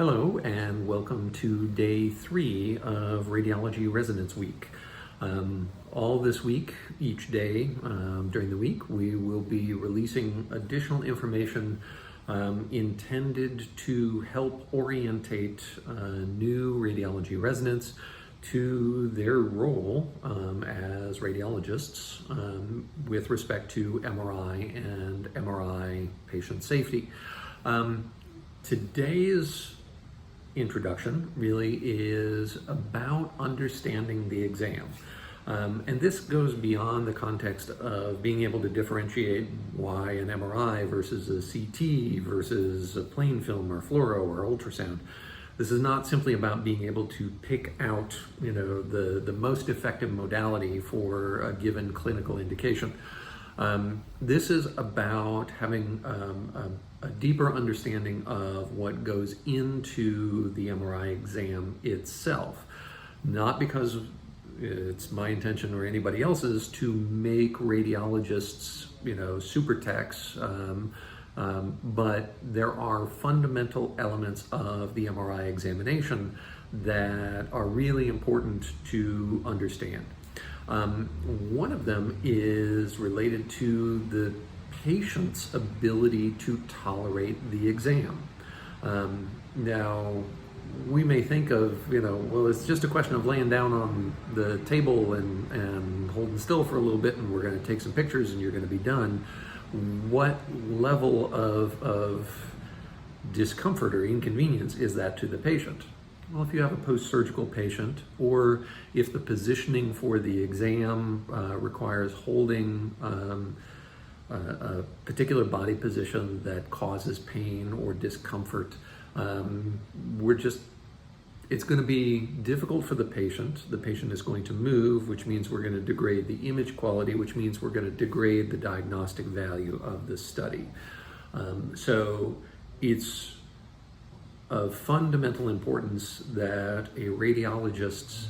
Hello and welcome to day 3 of Radiology Residence Week. All this week, each day during the week, we will be releasing additional information intended to help orientate new radiology residents to their role as radiologists with respect to MRI and MRI patient safety. Today's introduction really is about understanding the exam. And this goes beyond the context of being able to differentiate why an MRI versus a CT versus a plain film or fluoro or ultrasound. This is not simply about being able to pick out, the most effective modality for a given clinical indication. This is about having a deeper understanding of what goes into the MRI exam itself. Not because it's my intention or anybody else's to make radiologists, super techs, but there are fundamental elements of the MRI examination that are really important to understand. One of them is related to the patient's ability to tolerate the exam. Now, we may think of, well, it's just a question of laying down on the table and holding still for a little bit and we're going to take some pictures and you're going to be done. What level of discomfort or inconvenience is that to the patient? Well, if you have a post-surgical patient, or if the positioning for the exam requires holding a particular body position that causes pain or discomfort, it's going to be difficult for the patient. The patient is going to move, which means we're going to degrade the image quality, which means we're going to degrade the diagnostic value of the study. So it's of fundamental importance that a radiologist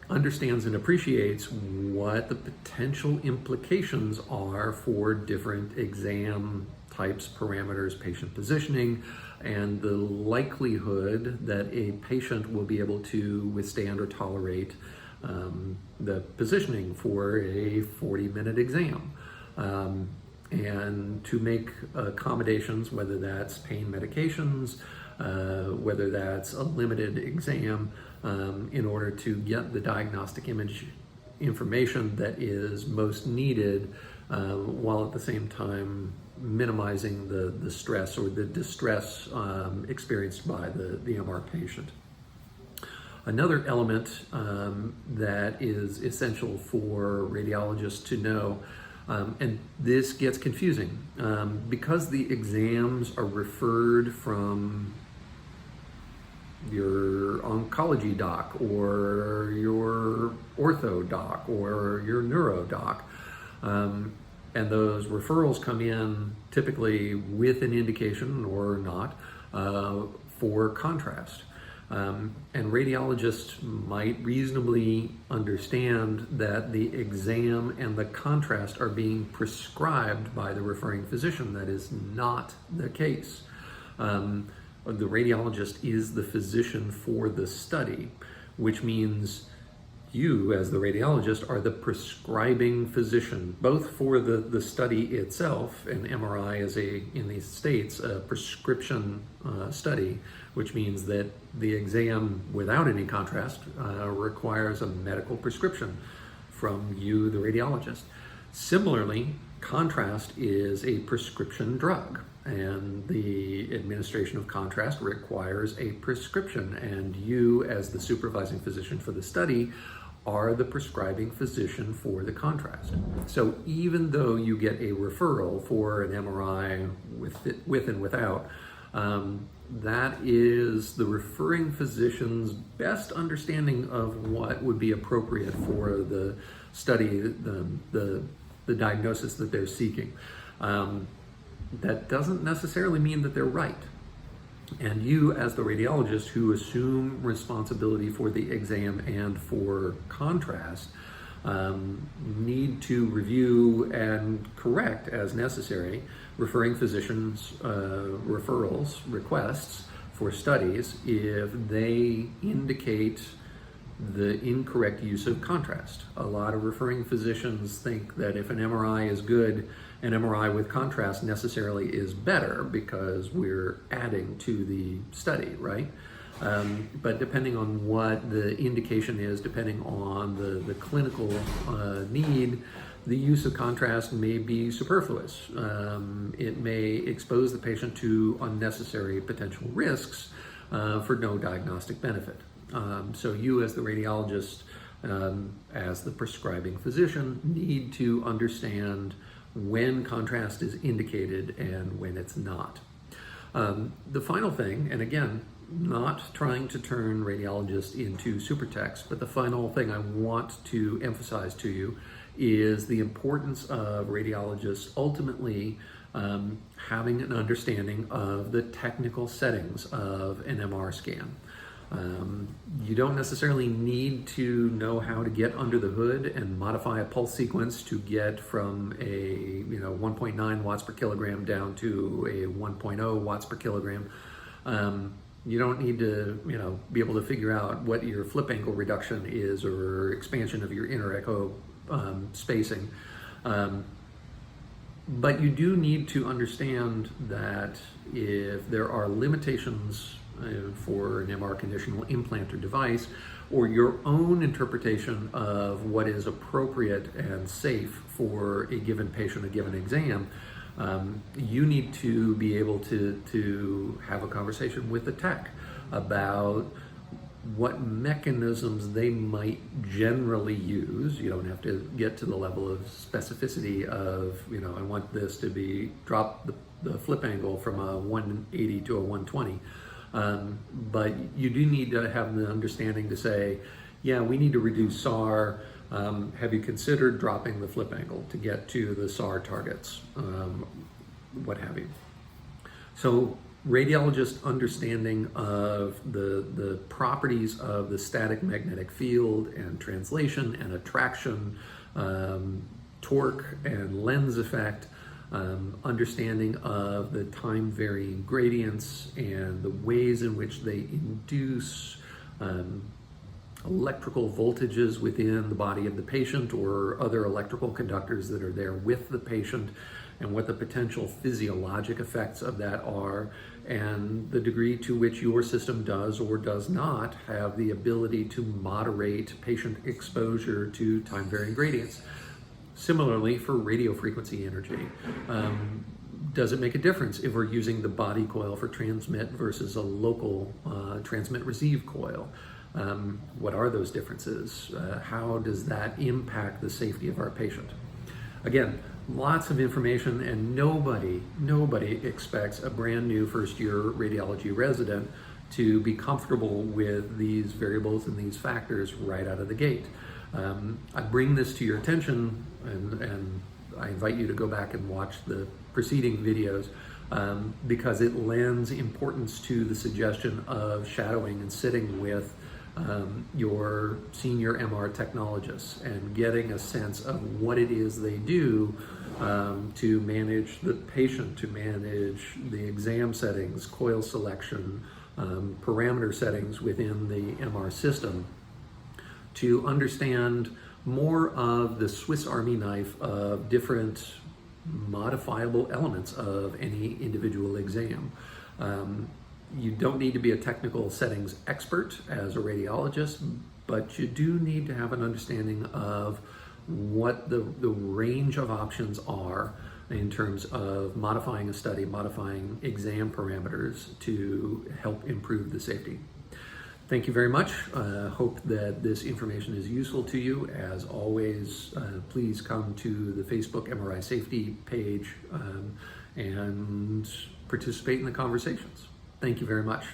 understands and appreciates what the potential implications are for different exam types, parameters, patient positioning, and the likelihood that a patient will be able to withstand or tolerate the positioning for a 40-minute exam. And to make accommodations, whether that's pain medications, whether that's a limited exam, in order to get the diagnostic image information that is most needed, while at the same time minimizing the stress or the distress experienced by the MR patient. Another element that is essential for radiologists to know, and this gets confusing, because the exams are referred from your oncology doc or your ortho doc or your neuro doc, and those referrals come in typically with an indication or not for contrast. And radiologists might reasonably understand that the exam and the contrast are being prescribed by the referring physician. That is not the case. The radiologist is the physician for the study, which means you, as the radiologist, are the prescribing physician, both for the study itself, and MRI is in the States, a prescription study, which means that the exam without any contrast requires a medical prescription from you, the radiologist. Similarly, contrast is a prescription drug, and the administration of contrast requires a prescription, and you, as the supervising physician for the study, are the prescribing physician for the contrast. So even though you get a referral for an MRI with and without, that is the referring physician's best understanding of what would be appropriate for the study, the diagnosis that they're seeking. That doesn't necessarily mean that they're right. And you, as the radiologist who assume responsibility for the exam and for contrast, need to review and correct as necessary referring physicians' referrals, requests for studies if they indicate the incorrect use of contrast. A lot of referring physicians think that if an MRI is good, an MRI with contrast necessarily is better because we're adding to the study, right? But depending on what the indication is, depending on the clinical need, the use of contrast may be superfluous. It may expose the patient to unnecessary potential risks for no diagnostic benefit. So you as the radiologist, as the prescribing physician, need to understand when contrast is indicated and when it's not. The final thing, and again, not trying to turn radiologists into super techs, but the final thing I want to emphasize to you is the importance of radiologists ultimately having an understanding of the technical settings of an MR scan. You don't necessarily need to know how to get under the hood and modify a pulse sequence to get from a 1.9 watts per kilogram down to a 1.0 watts per kilogram. You don't need to be able to figure out what your flip angle reduction is or expansion of your inner echo spacing. But you do need to understand that if there are limitations for an MR conditional implant or device, or your own interpretation of what is appropriate and safe for a given patient, a given exam, you need to be able to have a conversation with the tech about what mechanisms they might generally use. You don't have to get to the level of specificity of, I want this to be drop the flip angle from a 180 to a 120. But you do need to have the understanding to say, yeah, we need to reduce SAR. Have you considered dropping the flip angle to get to the SAR targets, what have you? So radiologist understanding of the properties of the static magnetic field and translation and attraction, torque and lens effect, understanding of the time varying gradients and the ways in which they induce electrical voltages within the body of the patient or other electrical conductors that are there with the patient, and what the potential physiologic effects of that are, and the degree to which your system does or does not have the ability to moderate patient exposure to time varying gradients. Similarly, for radio frequency energy, does it make a difference if we're using the body coil for transmit versus a local transmit-receive coil? What are those differences? How does that impact the safety of our patient? Again, lots of information, and nobody expects a brand new first-year radiology resident to be comfortable with these variables and these factors right out of the gate. I bring this to your attention, and I invite you to go back and watch the preceding videos because it lends importance to the suggestion of shadowing and sitting with your senior MR technologists and getting a sense of what it is they do to manage the patient, to manage the exam settings, coil selection, parameter settings within the MR system, to understand more of the Swiss Army knife of different modifiable elements of any individual exam. You don't need to be a technical settings expert as a radiologist, but you do need to have an understanding of what the range of options are in terms of modifying a study, modifying exam parameters to help improve the safety. Thank you very much. Hope that this information is useful to you. As always, please come to the Facebook MRI Safety page and participate in the conversations. Thank you very much.